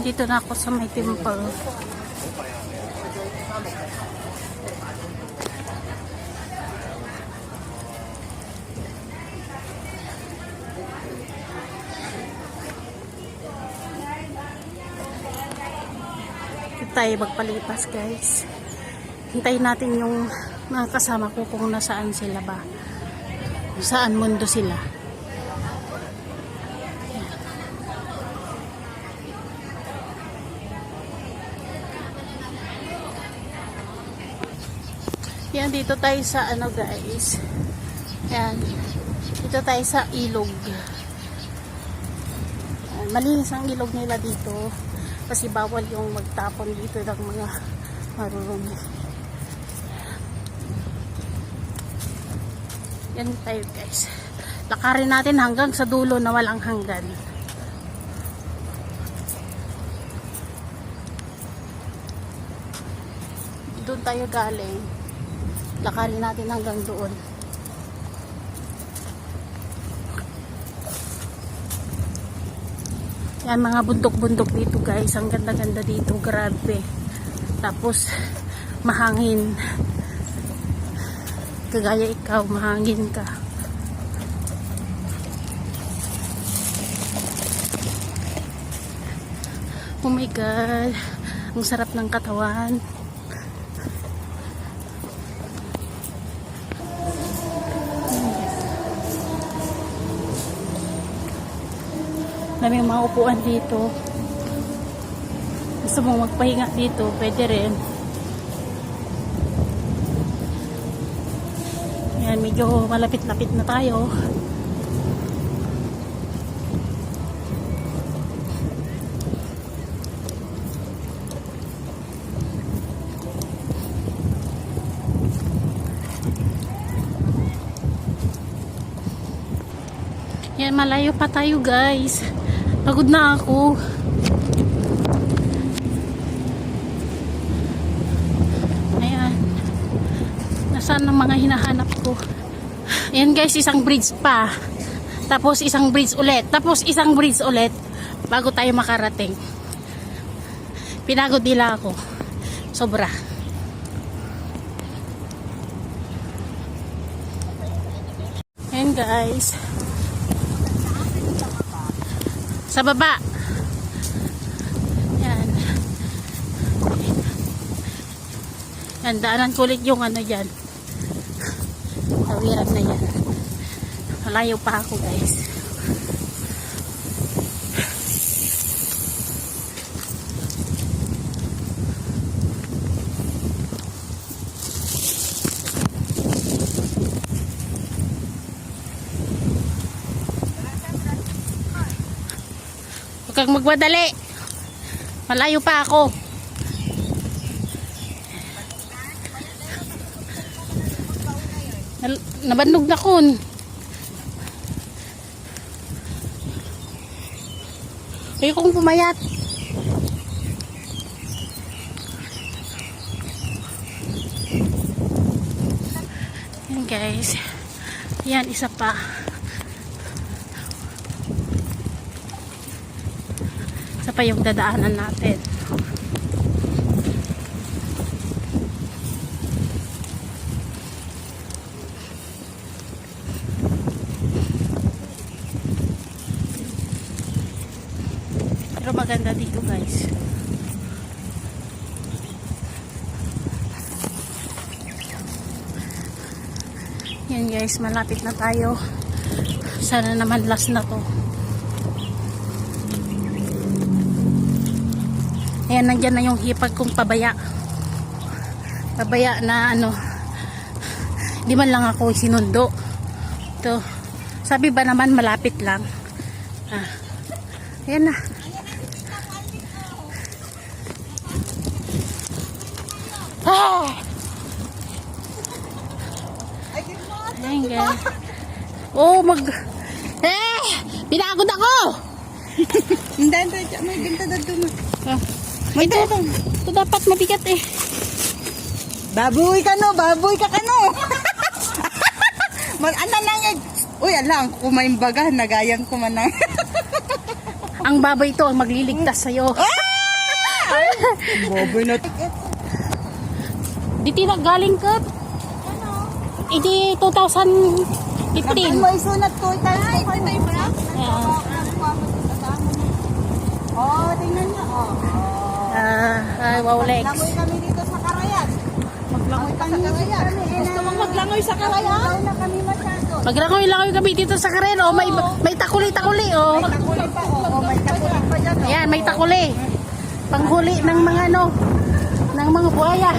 Nandito na ako sa may temple. Tayo magpalipas, guys. Hintayin natin yung mga kasama ko kung nasaan sila ba. Saan mundo sila. Yan, dito tayo sa ano, guys. Yan. Dito tayo sa ilog. Yan, malinis ang ilog nila dito. Kasi bawal yung magtapon dito ng mga marurumi. Yan tayo, guys. Lakarin natin hanggang sa dulo na walang hanggan. Doon tayo galing. Lakarin natin hanggang doon. Yan, mga bundok-bundok dito, guys. Ang ganda-ganda dito. Grabe. Tapos, mahangin. Kagaya ikaw, mahangin ka. Oh my God. Ang sarap ng katawan. May mga upuan dito. Gusto mong magpahinga dito, pwede rin. Yan, medyo malapit-lapit na tayo. Yan, malayo pa tayo, guys. Pagod na ako. Ayan. Nasaan ang mga hinahanap ko? Ayan, guys, isang bridge pa. Tapos isang bridge ulit. Tapos isang bridge ulit. Bago tayo makarating. Pinagod nila ako. Sobra. Ayan, guys. Sa baba. Yan. Yan, daanan ko ulit yung ano dyan. Tawiran na yan. Malayo pa ako, guys. Huwag kang magmadali. Malayo pa ako. Nabandog na kun. Ayokong pumayat. Yan, guys. Yan, isa pa. Isa pa yung dadaanan natin. Pero maganda dito, guys. Yan, guys, malapit na tayo. Sana naman last na to. Ayan, nandyan na yung hipag kong pabaya. Pabaya na ano, di man lang ako sinundo. Ito, sabi ba naman malapit lang. Ayan na. Ayan, guys. Oh, pinagod ako! Hindi, may binta na doon. Ito dapat mabigat eh. Baboy ka no, baboy ka no. Mag-ana lang eh. Uy, alang, kumain baga, nagayang ko man. Ang baboy ito ang magliligtas sa'yo. Ah! Boboy na. Di galing ka? Hindi 2015. Mo isunat ko tayo. Ay, tayo ba? Ayan. Oh, tingnan niyo. Ay, wow, Lex. Langoy kami dito sa Karayan. Maglangoy ka sa Karayan. Gusto mong maglangoy sa Karayan? Na kami masyado. Maglangoy kami dito sa Karen. Oh, may takuli-takuli. Oh. May takuli pa. Oh, may takuli pa dyan. Ayan, may takuli. Panghuli ng mga ng mga buhaya.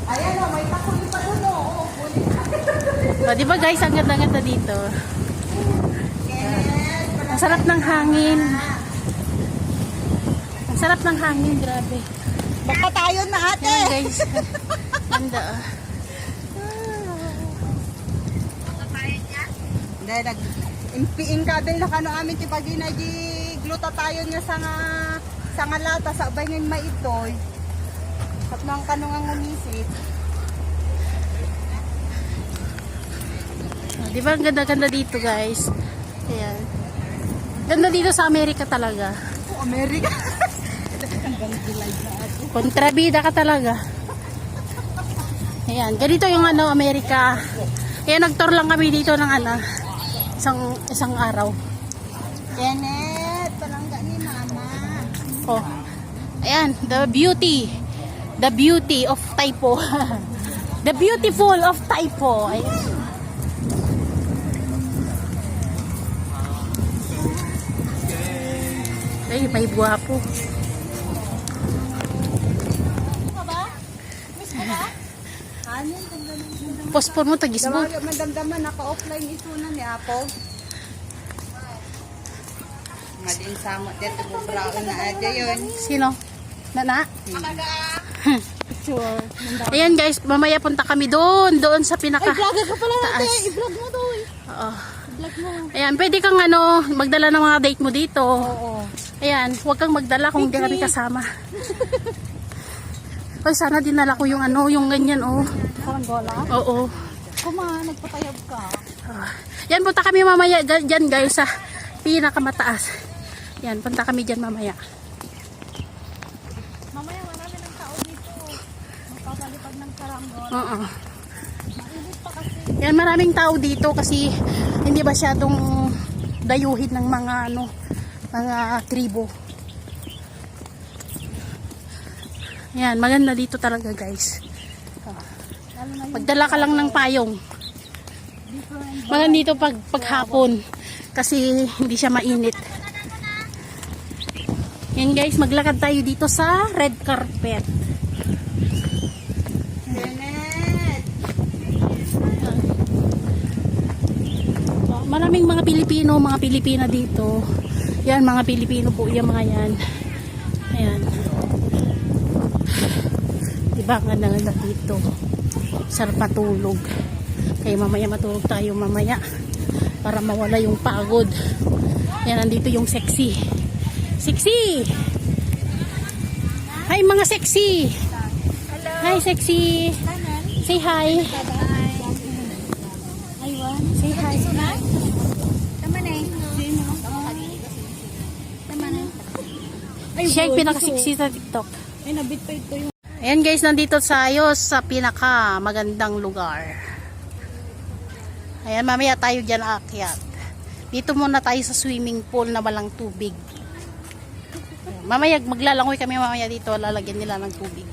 Ayan, oh, may takuli pa doon. O, di ba guys, ang ganda-ganda dito. Ang sarap ng hangin. Ang sarap ng hangin, grabe. Baka tayo na ate. Ayan guys. Ganda. Dahil nag-impiing kabel na kano amin ti pagina di gluta tayo niya sa nga lata sa ubay ngayon maitoy. At nang kanong ang umisit. O, di ba ang ganda-ganda dito guys. Ayan. Ganda dito sa Amerika talaga. Oh, Amerika. Kontrabida ka talaga. Ayan, ganito yung Amerika. Ayan, nag-tour lang kami dito ng isang araw. Janet, palangga ni mama. Oh. Ayan, the beauty of Taipo. The beautiful of Taipo. Ayan. Ay, may buwapo. Pospon mo, tagis mo. Madamdaman, naka-offline isunan ni Apo. Madin samot dito po brown na adya yun. Sino? Nana? Sure. Ayan guys, mamaya punta kami doon sa pinaka. Ay, vlogger ka pala taas. natin. I-vlog mo doon. Oo. Vlog mo. Ayan, pwede kang magdala ng mga date mo dito. Oo. Ayan, huwag kang magdala kung hindi kami kasama. Ay, sana dinala ko yung yung ganyan, oh. Karanggola? Oo. Kuma, nagpatayab ka. Yan, punta kami mamaya dyan guys sa pinakamataas. Yan, punta kami dyan mamaya. Mamaya marami ng tao dito. Magpapalipag ng karanggola. Oo. Mainit pa kasi. Yan, maraming tao dito kasi hindi masyadong dayuhin ng mga mga tribo. Yan, maganda dito talaga guys. Pagdala ka lang ng payong. Maganda dito paghapon kasi hindi siya mainit. Yan guys, maglakad tayo dito sa red carpet. Janet! Maraming mga Pilipina dito. Yan, mga Pilipino po yung mga yan. Ayan. Diba, ang ganda dito. Sarap matulog. Kaya mamaya matulog tayo mamaya para mawala yung pagod. Yan, nandito yung sexy. Sexy! Hi mga sexy! Hello! Hi sexy! Say hi! Aywan. Say hi! Tama na eh. Tama na. Siya yung pinaka-sexy sa TikTok. Ay, nabit pa ito yung... Ayan guys, nandito tayo sa pinaka magandang lugar. Ayan, mamaya tayo dyan aakyat. Dito muna tayo sa swimming pool na walang tubig. Ayan, mamaya maglalangoy kami mamaya dito, lalagyan nila ng tubig.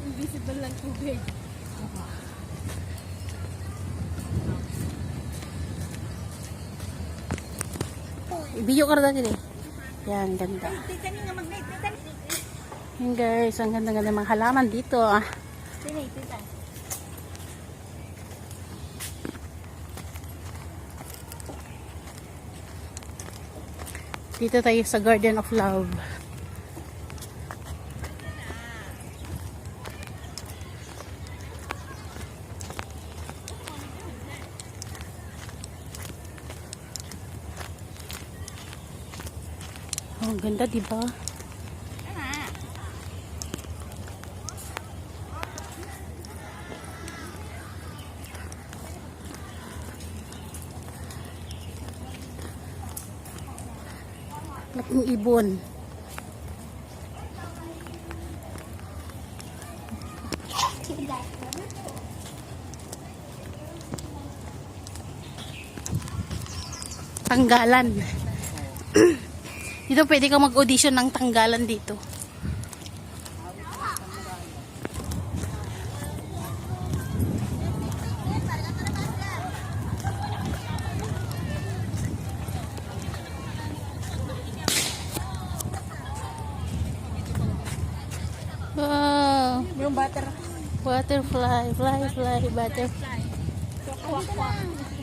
Invisible lang tubig. Ibiyo ka na dito eh. Yan, ganda. Ayan guys, ang ganda-ganda mga halaman dito ah. Dito tayo sa Garden of Love. Oh, ang ganda, diba? Laking ibon. tanggalan. Dito pwede ka mag-audition ng tanggalan dito. Wow. Yung butter. Butterfly, fly, butterfly. Kwak, kwak.